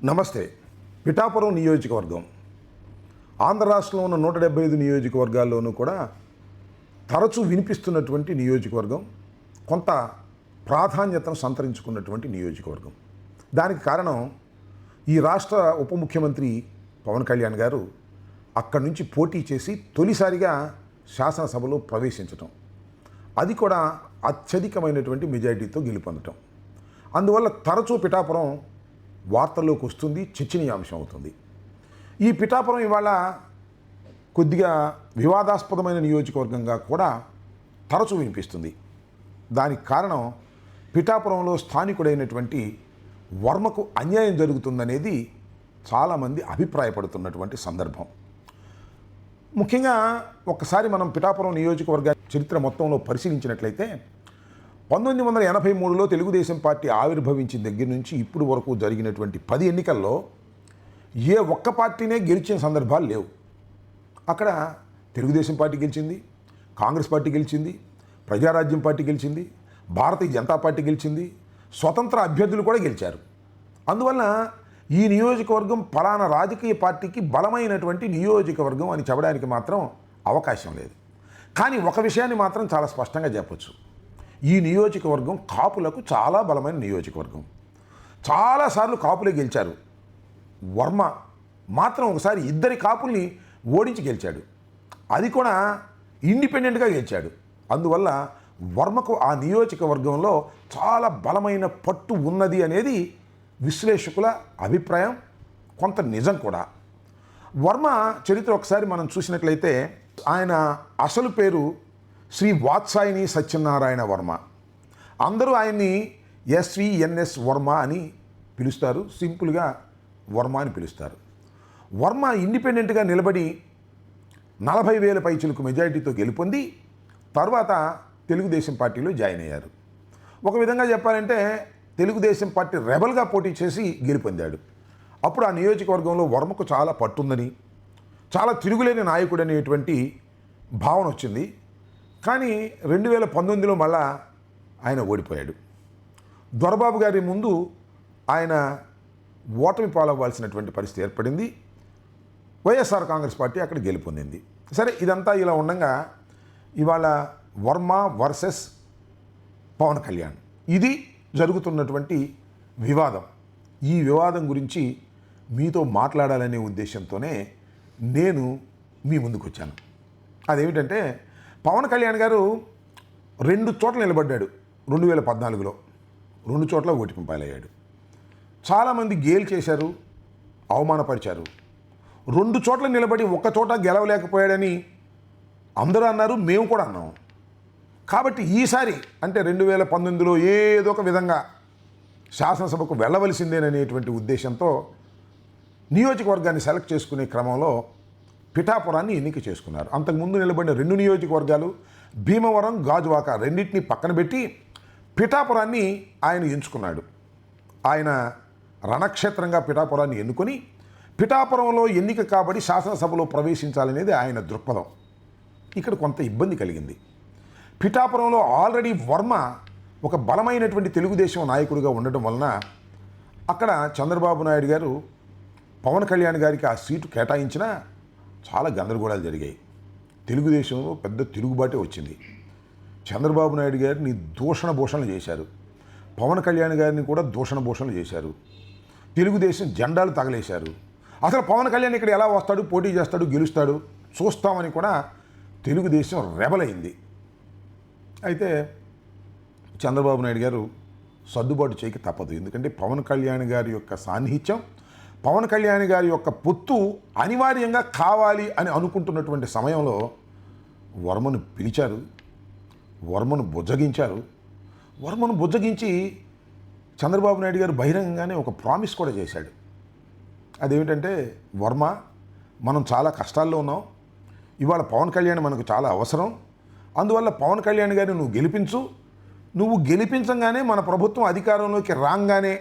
నమస్తే. పిఠాపురం నియోజకవర్గం ఆంధ్ర రాష్ట్రంలో ఉన్న 175 నియోజకవర్గాల్లోనూ కూడా తరచూ వినిపిస్తున్నటువంటి నియోజకవర్గం, కొంత ప్రాధాన్యతను సంతరించుకున్నటువంటి నియోజకవర్గం. దానికి కారణం ఈ రాష్ట్ర ఉప ముఖ్యమంత్రి పవన్ కళ్యాణ్ గారు అక్కడి నుంచి పోటీ చేసి తొలిసారిగా శాసనసభలో ప్రవేశించటం, అది కూడా అత్యధికమైనటువంటి మెజారిటీతో గెలుపొందటం. అందువల్ల తరచూ పిఠాపురం వార్తల్లోకి వస్తుంది, చర్చనీయాంశం అవుతుంది. ఈ పిఠాపురం ఇవాళ కొద్దిగా వివాదాస్పదమైన నియోజకవర్గంగా కూడా తరచూ వినిపిస్తుంది. దానికి కారణం పిఠాపురంలో స్థానికుడైనటువంటి వర్మకు అన్యాయం జరుగుతుందనేది చాలామంది అభిప్రాయపడుతున్నటువంటి సందర్భం. ముఖ్యంగా ఒక్కసారి మనం పిఠాపురం నియోజకవర్గ చరిత్ర మొత్తంలో పరిశీలించినట్లయితే 1983లో తెలుగుదేశం పార్టీ ఆవిర్భవించిన దగ్గర నుంచి ఇప్పుడు వరకు జరిగినటువంటి 10 ఎన్నికల్లో ఏ ఒక్క పార్టీనే గెలిచిన సందర్భాలు లేవు. అక్కడ తెలుగుదేశం పార్టీ గెలిచింది, కాంగ్రెస్ పార్టీ గెలిచింది, ప్రజారాజ్యం పార్టీ గెలిచింది, భారతీయ జనతా పార్టీ గెలిచింది, స్వతంత్ర అభ్యర్థులు కూడా గెలిచారు. అందువల్ల ఈ నియోజకవర్గం ఫలానా రాజకీయ పార్టీకి బలమైనటువంటి నియోజకవర్గం అని చెప్పడానికి మాత్రం అవకాశం లేదు. కానీ ఒక విషయాన్ని మాత్రం చాలా స్పష్టంగా చెప్పొచ్చు. ఈ నియోజకవర్గం కాపులకు చాలా బలమైన నియోజకవర్గం. చాలాసార్లు కాపులే గెలిచారు. వర్మ మాత్రం ఒకసారి 2 కాపుల్ని ఓడించి గెలిచాడు, అది కూడా ఇండిపెండెంట్గా గెలిచాడు. అందువల్ల వర్మకు ఆ నియోజకవర్గంలో చాలా బలమైన పట్టు ఉన్నది అనేది విశ్లేషకుల అభిప్రాయం, కొంత నిజం కూడా. వర్మ చరిత్ర ఒకసారి మనం చూసినట్లయితే ఆయన అసలు పేరు శ్రీ వాత్సాయని సత్యనారాయణ వర్మ. అందరూ ఆయన్ని ఎస్విఎన్ఎస్ వర్మ అని పిలుస్తారు, సింపుల్గా వర్మ అని పిలుస్తారు. వర్మ ఇండిపెండెంట్గా నిలబడి 40,000 పైచిలకు మెజారిటీతో గెలుపొంది తర్వాత తెలుగుదేశం పార్టీలో జాయిన్ అయ్యారు. ఒక విధంగా చెప్పాలంటే తెలుగుదేశం పార్టీ రెబల్గా పోటీ చేసి గెలుపొందాడు. అప్పుడు ఆ నియోజకవర్గంలో వర్మకు చాలా పట్టుందని, చాలా తిరుగులేని నాయకుడు అనేటువంటి భావన వచ్చింది. కానీ 2019లో మళ్ళా ఆయన ఓడిపోయాడు. దొరబాబు గారి ముందు ఆయన ఓటమి పాలవ్వాల్సినటువంటి పరిస్థితి ఏర్పడింది. వైఎస్ఆర్ కాంగ్రెస్ పార్టీ అక్కడ గెలుపొందింది. సరే, ఇదంతా ఇలా ఉండగా ఇవాళ వర్మ వర్సెస్ పవన్ కళ్యాణ్, ఇది జరుగుతున్నటువంటి వివాదం. ఈ వివాదం గురించి మీతో మాట్లాడాలనే ఉద్దేశంతోనే నేను మీ ముందుకు వచ్చాను. అదేమిటంటే పవన్ కళ్యాణ్ గారు 2 చోట్ల నిలబడ్డాడు 2014లో, 2 చోట్ల ఓటమి పాలయ్యాడు. చాలామంది గేల్ చేశారు, అవమానపరిచారు. 2 చోట్ల నిలబడి 1 చోట గెలవలేకపోయాడని అందరూ అన్నారు, మేము కూడా అన్నాం. కాబట్టి ఈసారి అంటే 2019లో ఏదో ఒక విధంగా శాసనసభకు వెళ్ళవలసిందేననేటువంటి ఉద్దేశంతో నియోజకవర్గాన్ని సెలెక్ట్ చేసుకునే క్రమంలో పిఠాపురాన్ని ఎన్నిక చేసుకున్నారు. అంతకుముందు నిలబడిన 2 నియోజకవర్గాలు భీమవరం, గాజువాక రెండింటినీ పక్కన పెట్టి పిఠాపురాన్ని ఆయన ఎంచుకున్నాడు. ఆయన రణక్షేత్రంగా పిఠాపురాన్ని ఎన్నుకొని పిఠాపురంలో ఎన్నిక కాబట్టి శాసనసభలో ప్రవేశించాలనేది ఆయన దృక్పథం. ఇక్కడ కొంత ఇబ్బంది కలిగింది. పిఠాపురంలో ఆల్రెడీ వర్మ ఒక బలమైనటువంటి తెలుగుదేశం నాయకుడిగా ఉండటం వలన అక్కడ చంద్రబాబు నాయుడు గారు పవన్ కళ్యాణ్ గారికి ఆ సీటు కేటాయించినా చాలా గందరగోళాలు జరిగాయి. తెలుగుదేశంలో పెద్ద తిరుగుబాటే వచ్చింది. చంద్రబాబు నాయుడు గారిని దూషణ భూషణలు చేశారు, పవన్ కళ్యాణ్ గారిని కూడా దూషణ భూషణలు చేశారు, తెలుగుదేశం జెండాలు తగలేశారు. అసలు పవన్ కళ్యాణ్ ఇక్కడ ఎలా వస్తాడు, పోటీ చేస్తాడు, గెలుస్తాడు చూస్తామని కూడా తెలుగుదేశం రెబలైంది. అయితే చంద్రబాబు నాయుడు గారు సర్దుబాటు చేయక తప్పదు. ఎందుకంటే పవన్ కళ్యాణ్ గారి యొక్క సాన్నిహిత్యం, పవన్ కళ్యాణ్ గారి యొక్క పొత్తు అనివార్యంగా కావాలి అని అనుకుంటున్నటువంటి సమయంలో వర్మను పిలిచారు, వర్మను బుజ్జగించారు. వర్మను బుజ్జగించి చంద్రబాబు నాయుడు గారు బహిరంగంగానే ఒక ప్రామిస్ కూడా చేశాడు. అదేమిటంటే, వర్మ, మనం చాలా కష్టాల్లో ఉన్నాం, ఇవాళ పవన్ కళ్యాణ్ మనకు చాలా అవసరం, అందువల్ల పవన్ కళ్యాణ్ గారిని నువ్వు గెలిపించు, నువ్వు గెలిపించగానే మన ప్రభుత్వం అధికారంలోకి రాగానే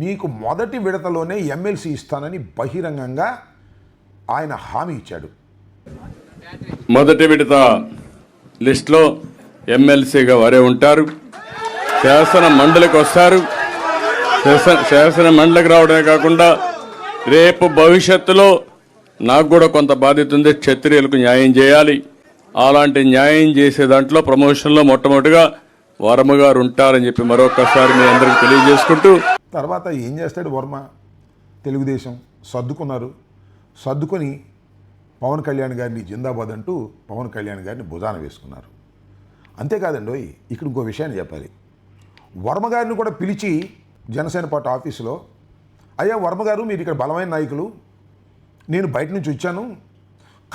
నీకు మొదటి విడతలోనే ఎమ్మెల్సీ ఇస్తానని బహిరంగంగా ఆయన హామీ ఇచ్చాడు. మొదటి విడత లిస్టులో ఎమ్మెల్సీగా వారే ఉంటారు, శాసన మండలికి వస్తారు. శాసన మండలికి రావడమే కాకుండా రేపు భవిష్యత్తులో నాకు కూడా కొంత బాధ్యత ఉంది. క్షత్రియులకు న్యాయం చేయాలి. అలాంటి న్యాయం చేసే దాంట్లో ప్రమోషన్లో మొట్టమొదటిగా వర్మ గారు ఉంటారని చెప్పి మరొకసారి మీ అందరికి తెలియజేసుకుంటూ, తర్వాత ఏం చేస్తాడు వర్మ? తెలుగుదేశం సర్దుకొని పవన్ కళ్యాణ్ గారిని జిందాబాద్ అంటూ పవన్ కళ్యాణ్ గారిని భుజాన వేసుకున్నారు. అంతేకాదండి, ఇక్కడ ఇంకో విషయాన్ని చెప్పాలి. వర్మ గారిని కూడా పిలిచి జనసేన పార్టీ ఆఫీసులో, అయ్యా వర్మ గారు, మీరు ఇక్కడ బలమైన నాయకులు, నేను బయట నుంచి వచ్చాను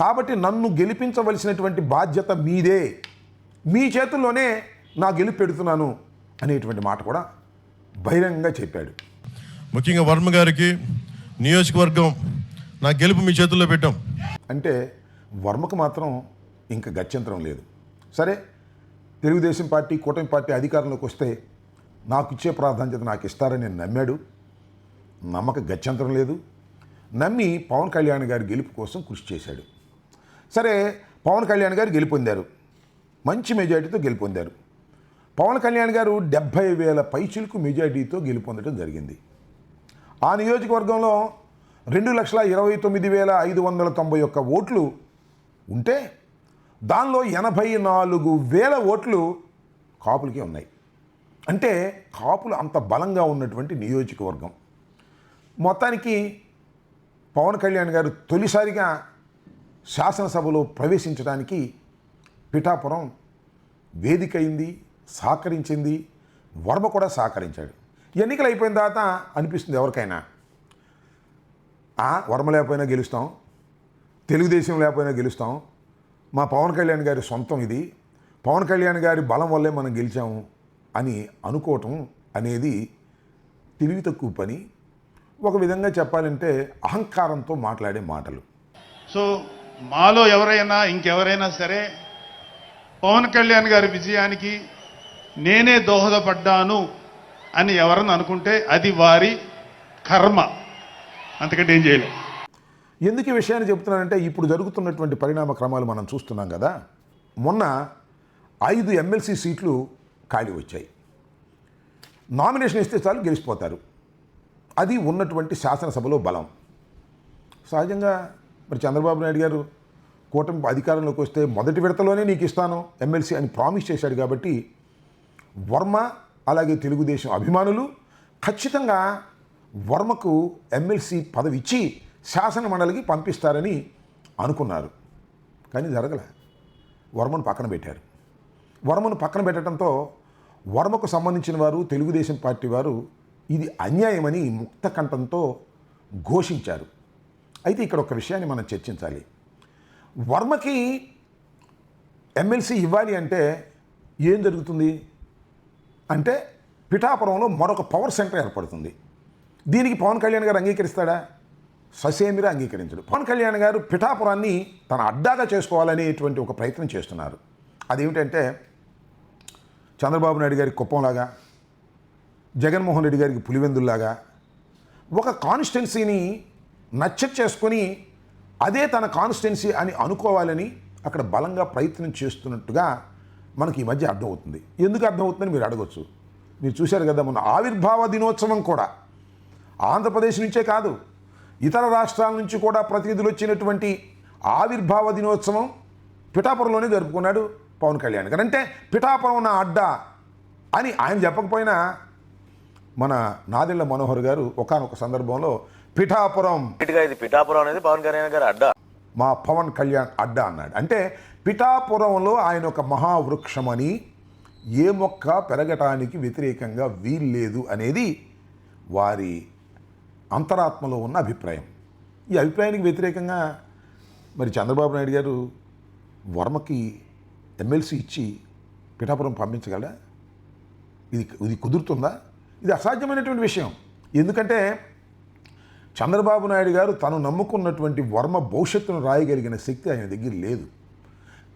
కాబట్టి నన్ను గెలిపించవలసినటువంటి బాధ్యత మీదే, మీ చేతుల్లోనే నా గెలుపు పెడుతున్నాను అనేటువంటి మాట కూడా బహిరంగంగా చెప్పాడు. ముఖ్యంగా వర్మ గారికి నియోజకవర్గం నా గెలుపు మీ చేతుల్లో పెట్టాం అంటే వర్మకు మాత్రం ఇంకా గత్యంతరం లేదు. సరే, తెలుగుదేశం పార్టీ కూటమి పార్టీ అధికారంలోకి వస్తే నాకు ఇచ్చే ప్రాధాన్యత నాకు ఇస్తారని నేను నమ్మాడు. నమ్మక గత్యంతరం లేదు. నమ్మి పవన్ కళ్యాణ్ గారి గెలుపు కోసం కృషి చేశాడు. సరే, పవన్ కళ్యాణ్ గారు గెలుపొందారు, మంచి మెజారిటీతో గెలుపొందారు. పవన్ కళ్యాణ్ గారు 70,000 పైచిలకు మెజారిటీతో గెలుపొందడం జరిగింది. ఆ నియోజకవర్గంలో 2,29,591 ఓట్లు ఉంటే దానిలో 84,000 ఓట్లు కాపులకే ఉన్నాయి. అంటే కాపులు అంత బలంగా ఉన్నటువంటి నియోజకవర్గం. మొత్తానికి పవన్ కళ్యాణ్ గారు తొలిసారిగా శాసనసభలో ప్రవేశించడానికి పిఠాపురం వేదిక అయింది, సహకరించింది. వర్మ కూడా సహకరించాడు. ఎన్నికలు అయిపోయిన తర్వాత అనిపిస్తుంది ఎవరికైనా, వర్మ లేకపోయినా గెలుస్తాం, తెలుగుదేశం లేకపోయినా గెలుస్తాం, మా పవన్ కళ్యాణ్ గారి సొంతం ఇది, పవన్ కళ్యాణ్ గారి బలం వల్లే మనం గెలిచాము అని అనుకోవటం అనేది తెలివి తక్కువ పని. ఒక విధంగా చెప్పాలంటే అహంకారంతో మాట్లాడే మాటలు. సో మాలో ఎవరైనా ఇంకెవరైనా సరే పవన్ కళ్యాణ్ గారి విజయానికి నేనే దోహదపడ్డాను అని ఎవరన్నా అనుకుంటే అది వారి కర్మ, అంతకంటే ఏం చేయలేం. ఎందుకు ఈ విషయాన్ని చెప్తున్నానంటే ఇప్పుడు జరుగుతున్నటువంటి పరిణామ క్రమాలు మనం చూస్తున్నాం కదా. మొన్న 5 ఎమ్మెల్సీ సీట్లు ఖాళీ వచ్చాయి. నామినేషన్ ఇస్తే చాలు గెలిచిపోతారు. అది ఉన్నటువంటి శాసనసభలో బలం. సహజంగా మరి చంద్రబాబు నాయుడు గారు కూటమి అధికారంలోకి వస్తే మొదటి విడతలోనే నీకు ఇస్తాను ఎమ్మెల్సీ అని ప్రామిస్ చేశాడు. కాబట్టి వర్మ అలాగే తెలుగుదేశం అభిమానులు ఖచ్చితంగా వర్మకు ఎమ్మెల్సీ పదవి ఇచ్చి శాసన మండలికి పంపిస్తారని అనుకున్నారు. కానీ జరగలే. వర్మను పక్కన పెట్టారు. వర్మను పక్కన పెట్టడంతో వర్మకు సంబంధించిన వారు, తెలుగుదేశం పార్టీ వారు ఇది అన్యాయమని ముక్త కంఠంతో ఘోషించారు. అయితే ఇక్కడ ఒక విషయాన్ని మనం చర్చించాలి. వర్మకి ఎమ్మెల్సీ ఇవ్వాలి అంటే ఏం జరుగుతుంది అంటే పిఠాపురంలో మరొక పవర్ సెంటర్ ఏర్పడుతుంది. దీనికి పవన్ కళ్యాణ్ గారు అంగీకరిస్తాడా? ససేమిరా అంగీకరించడు. పవన్ కళ్యాణ్ గారు పిఠాపురాన్ని తన అడ్డాగా చేసుకోవాలనేటువంటి ఒక ప్రయత్నం చేస్తున్నారు. అదేమిటంటే చంద్రబాబు నాయుడు గారికి కుప్పంలాగా, జగన్మోహన్ రెడ్డి గారికి పులివెందుల్లాగా ఒక కాన్స్టిట్యున్సీని నచ్చట్ చేసుకొని అదే తన కాన్స్టిట్యున్సీ అని అనుకోవాలని అక్కడ బలంగా ప్రయత్నం చేస్తున్నట్టుగా మనకి ఈ మధ్య అర్థమవుతుంది. ఎందుకు అర్థమవుతుందని మీరు అడగొచ్చు. మీరు చూశారు కదా, మొన్న ఆవిర్భావ దినోత్సవం కూడా ఆంధ్రప్రదేశ్ నుంచే కాదు ఇతర రాష్ట్రాల నుంచి కూడా ప్రతినిధులు వచ్చినటువంటి ఆవిర్భావ దినోత్సవం పిఠాపురంలోనే జరుపుకున్నాడు పవన్ కళ్యాణ్ గారు. అంటే పిఠాపురం నా అడ్డా అని ఆయన చెప్పకపోయినా మన నాదెళ్ల మనోహర్ గారు ఒకానొక సందర్భంలో పిఠాపురం ఇది పిఠాపురం అనేది పవన్ కళ్యాణ్ గారి అడ్డా, మా పవన్ కళ్యాణ్ అడ్డా అన్నాడు. అంటే పిఠాపురంలో ఆయన ఒక మహావృక్షమని, ఏ మొక్క పెరగటానికి వ్యతిరేకంగా వీల్లేదు అనేది వారి అంతరాత్మలో ఉన్న అభిప్రాయం. ఈ అభిప్రాయానికి వ్యతిరేకంగా మరి చంద్రబాబు నాయుడు గారు వర్మకి ఎమ్మెల్సీ ఇచ్చి పిఠాపురం పంపించగలరా? ఇది కుదురుతుందా? ఇది అసాధ్యమైనటువంటి విషయం. ఎందుకంటే చంద్రబాబు నాయుడు గారు తను నమ్ముకున్నటువంటి వర్మ భవిష్యత్తును రాయగలిగిన శక్తి ఆయన దగ్గర లేదు.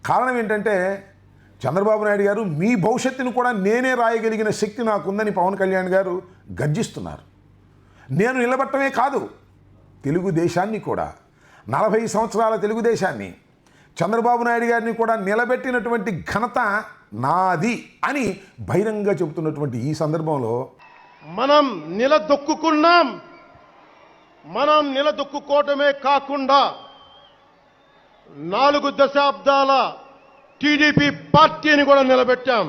కారణం ఏంటంటే చంద్రబాబు నాయుడు గారు మీ భవిష్యత్తును కూడా నేనే రాయగలిగిన శక్తి నాకుందని పవన్ కళ్యాణ్ గారు గర్జిస్తున్నారు. నేను నిలబట్టమే కాదు, తెలుగుదేశాన్ని కూడా 40 సంవత్సరాల తెలుగుదేశాన్ని, చంద్రబాబు నాయుడు గారిని కూడా నిలబెట్టినటువంటి ఘనత నాది అని బహిరంగంగా చెబుతున్నటువంటి ఈ సందర్భంలో మనం నిలదొక్కుకున్నాం. మనం నిలదొక్కుకోవటమే కాకుండా 4 దశాబ్దాల టీడీపీ పార్టీని కూడా నిలబెట్టాం.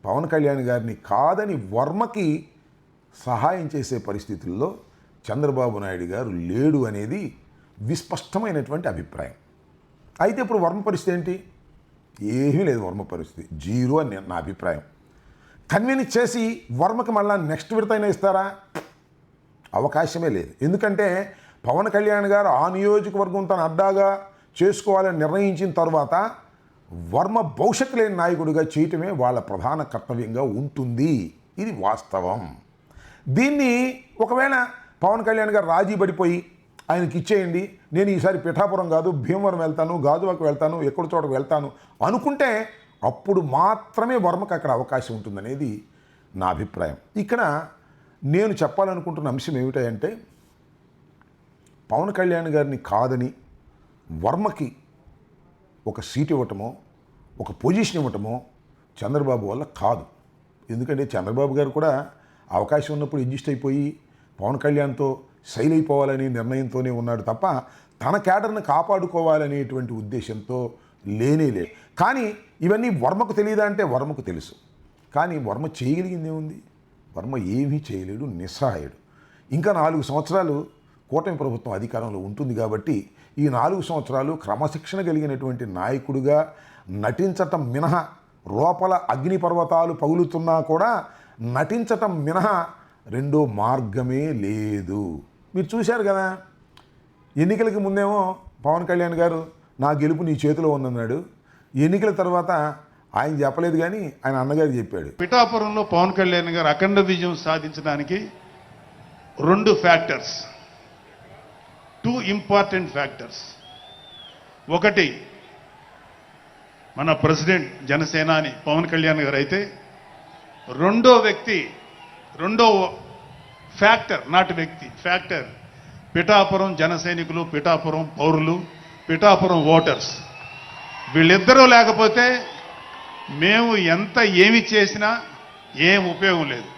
పవన్ కళ్యాణ్ గారిని కాదని వర్మకి సహాయం చేసే పరిస్థితుల్లో చంద్రబాబు నాయుడు గారు లేడు అనేది విస్పష్టమైనటువంటి అభిప్రాయం. అయితే ఇప్పుడు వర్మ పరిస్థితి ఏంటి? ఏమీ లేదు. వర్మ పరిస్థితి జీరో అని నా అభిప్రాయం. కన్వీన్స్ చేసి వర్మకి మళ్ళీ నెక్స్ట్ విడతైనా ఇస్తారా? అవకాశమే లేదు. ఎందుకంటే పవన్ కళ్యాణ్ గారు ఆ నియోజకవర్గం తన అడ్డాగా చేసుకోవాలని నిర్ణయించిన తర్వాత వర్మ భవిష్యత్తు లేని నాయకుడిగా చేయటమే వాళ్ళ ప్రధాన కర్తవ్యంగా ఉంటుంది. ఇది వాస్తవం. దీన్ని ఒకవేళ పవన్ కళ్యాణ్ గారు రాజీ పడిపోయి ఆయనకి ఇచ్చేయండి, నేను ఈసారి పిఠాపురం కాదు భీమవరం వెళ్తాను, గాజువాకు వెళ్తాను, ఎక్కడి చోటకు వెళ్తాను అనుకుంటే అప్పుడు మాత్రమే వర్మకు అక్కడ అవకాశం ఉంటుందనేది నా అభిప్రాయం. ఇక్కడ నేను చెప్పాలనుకుంటున్న అంశం ఏమిటంటే పవన్ కళ్యాణ్ గారిని కాదని వర్మకి ఒక సీట్ ఇవ్వటమో ఒక పొజిషన్ ఇవ్వటమో చంద్రబాబు వల్ల కాదు. ఎందుకంటే చంద్రబాబు గారు కూడా అవకాశం ఉన్నప్పుడు అడ్జస్ట్ అయిపోయి పవన్ కళ్యాణ్తో శైలి అయిపోవాలనే నిర్ణయంతోనే ఉన్నాడు తప్ప తన క్యాడర్ని కాపాడుకోవాలనేటువంటి ఉద్దేశంతో లేనే లేదు. కానీ ఇవన్నీ వర్మకు తెలియదా అంటే వర్మకు తెలుసు. కానీ వర్మ చేయగలిగింది ఏముంది? వర్మ ఏమీ చేయలేడు, నిస్సహాయుడు. ఇంకా 4 సంవత్సరాలు కూటమి ప్రభుత్వం అధికారంలో ఉంటుంది కాబట్టి ఈ 4 సంవత్సరాలు క్రమశిక్షణ కలిగినటువంటి నాయకుడిగా నటించటం మినహా, లోపల అగ్నిపర్వతాలు పగులుతున్నా కూడా నటించటం మినహా రెండో మార్గమే లేదు. మీరు చూశారు కదా, ఎన్నికలకి ముందేమో పవన్ కళ్యాణ్ గారు నా గెలుపు నీ చేతిలో ఉందన్నాడు. ఎన్నికల తర్వాత ఆయన చెప్పలేదు కానీ ఆయన అన్నగారు చెప్పాడు. పిఠాపురంలో పవన్ కళ్యాణ్ గారు అఖండ విజయం సాధించడానికి 2 ఫ్యాక్టర్స్, 2 ఇంపార్టెంట్ ఫ్యాక్టర్స్. ఒకటి మన ప్రెసిడెంట్ జనసేనాని పవన్ కళ్యాణ్ గారు అయితే, రెండో ఫ్యాక్టర్, నాటి వ్యక్తి ఫ్యాక్టర్ పిఠాపురం జనసైనికులు, పిఠాపురం పౌరులు, పిఠాపురం ఓటర్స్. వీళ్ళిద్దరూ లేకపోతే మేము ఎంత ఏమి చేసినా ఏం ఉపయోగం లేదు.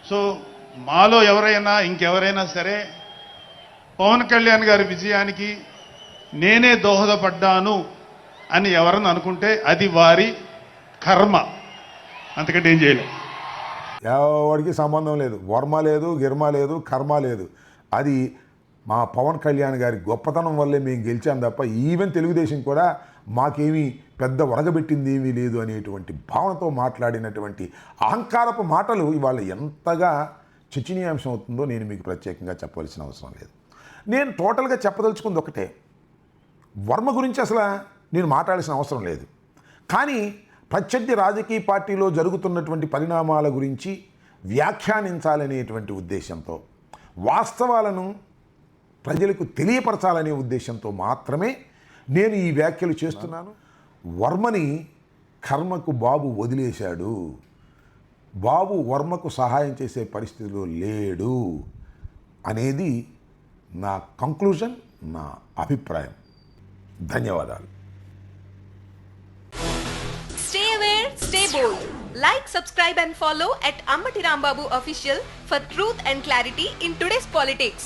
సో మాలో ఎవరైనా ఇంకెవరైనా సరే పవన్ కళ్యాణ్ గారి విజయానికి నేనే దోహదపడ్డాను అని ఎవరన్నా అనుకుంటే అది వారి కర్మ, అంతకంటే ఏం చేయలేదు. ఎవరికి సంబంధం లేదు. వర్మ లేదు, గిర్మ లేదు, కర్మ లేదు. అది మా పవన్ కళ్యాణ్ గారి గొప్పతనం వల్లే మేము గెలిచాం తప్ప ఈవెన్ తెలుగుదేశం కూడా మాకేమీ పెద్ద ఒరగబెట్టింది ఏమీ లేదు అనేటువంటి భావనతో మాట్లాడినటువంటి అహంకారపు మాటలు ఇవాళ ఎంతగా చర్చనీయాంశం అవుతుందో నేను మీకు ప్రత్యేకంగా చెప్పవలసిన అవసరం లేదు. నేను టోటల్గా చెప్పదలుచుకుంది ఒకటే, వర్మ గురించి అసలు నేను మాట్లాడాల్సిన అవసరం లేదు. కానీ ప్రత్యర్థి రాజకీయ పార్టీలో జరుగుతున్నటువంటి పరిణామాల గురించి వ్యాఖ్యానించాలనేటువంటి ఉద్దేశంతో, వాస్తవాలను ప్రజలకు తెలియపరచాలనే ఉద్దేశంతో మాత్రమే నేను ఈ వ్యాఖ్యలు చేస్తున్నాను. వర్మని కర్మకు బాబు వదిలేశాడు. బాబు వర్మకు సహాయం చేసే పరిస్థితిలో లేడు అనేది నా కంక్లూజన్, నా అభిప్రాయం. ధన్యవాదాలు. Stay aware, stay bold. Like, subscribe and follow at Ammati Rambabu Official for truth and clarity in today's politics.